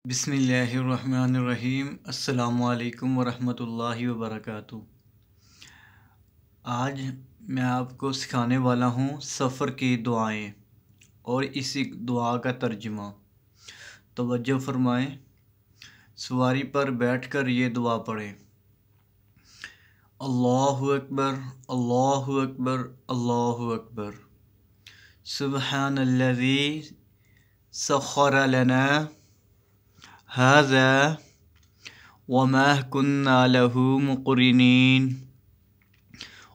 بسم اللہ الرحمن الرحیم۔ السلام علیکم ورحمۃ اللہ وبرکاتہ۔ آج میں آپ کو سکھانے والا ہوں سفر کی دعائیں اور اسی دعا کا ترجمہ۔ توجہ فرمائیں، سواری پر بیٹھ کر یہ دعا پڑھیں۔ اللہ اکبر، اللہ اکبر، اللہ اکبر۔ سبحان الذی سخر لنا هذا وما كنا له مقرنين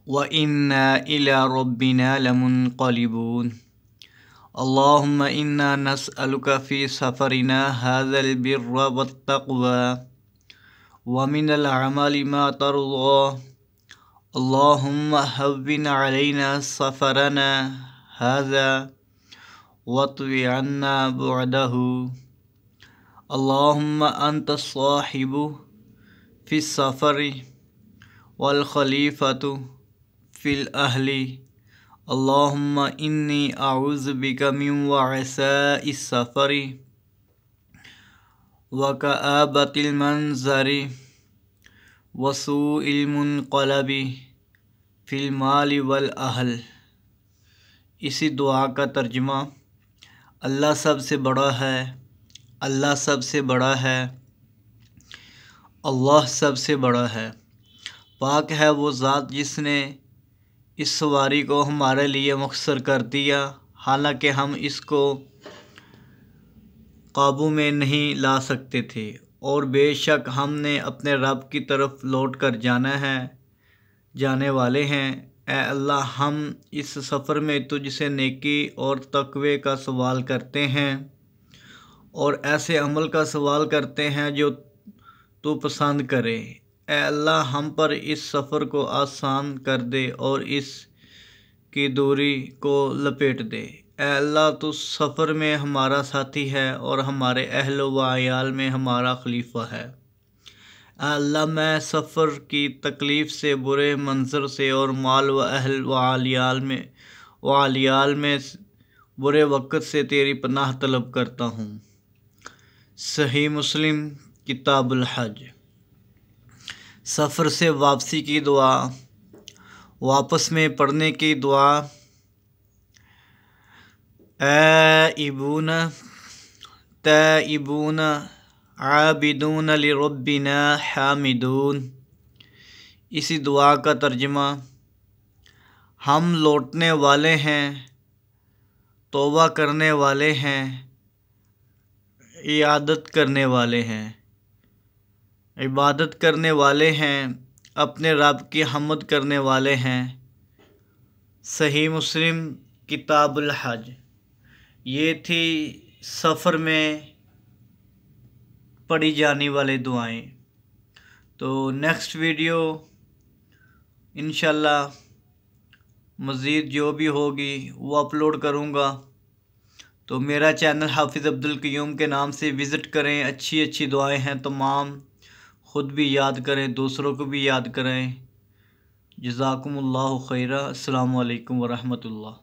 وإنا إلى ربنا لمنقلبون اللهم إنا نسألك في سفرنا هذا البر والتقوى ومن العمل ما ترضى اللهم هون علينا سفرنا هذا واطو عنا بعده اللهم أنت الصاحب في السفر والخليفة في الأهل اللهم إني أعوذ بك من وعثاء السفر وكآبة المنظر وسوء المنقلب في المال والأهل۔ اسی دعا کا ترجمہ: اللہ سب سے بڑا ہے، اللہ سب سے بڑا ہے، اللہ سب سے بڑا ہے۔ پاک ہے وہ ذات جس نے اس سواری کو ہمارے لیے مختصر کر دیا، حالانکہ ہم اس کو قابو میں نہیں لا سکتے تھے، اور بے شک ہم نے اپنے رب کی طرف لوٹ کر جانے والے ہیں۔ اے اللہ، ہم اس سفر میں تجھ سے نیکی اور تقوی کا سوال کرتے ہیں اور ایسے عمل کا سوال کرتے ہیں جو تو پسند کرے۔ اے اللہ، ہم پر اس سفر کو آسان کر دے اور اس کی دوری کو لپیٹ دے۔ اے اللہ، تو سفر میں ہمارا ساتھی ہے اور ہمارے اہل و عیال میں ہمارا خلیفہ ہے۔ اے اللہ، میں سفر کی تکلیف سے، برے منظر سے اور مال و اہل و عیال میں برے وقت سے تیری پناہ طلب کرتا ہوں۔ صحیح مسلم کتاب الحج۔ سفر سے واپسی کی دعا۔ واپس میں پڑھنے کی دعا: آئبون تائبون عابدون لربنا حامدون۔ اسی دعا کا ترجمہ: ہم لوٹنے والے ہیں، توبہ کرنے والے ہیں، عبادت کرنے والے ہیں، اپنے رب کی حمد کرنے والے ہیں۔ صحیح مسلم کتاب الحج۔ یہ تھی سفر میں پڑھی جانے والی دعائیں۔ تو نیکسٹ ویڈیو انشاءاللہ مزید جو بھی ہوگی وہ اپلوڈ کروں گا، تو میرا چینل حافظ عبدالقیوم کے نام سے وزٹ کریں۔ اچھی دعائیں ہیں تمام، خود بھی یاد کریں، دوسروں کو بھی یاد کریں۔ جزاکم اللہ خیرہ۔ السلام علیکم ورحمۃ اللہ۔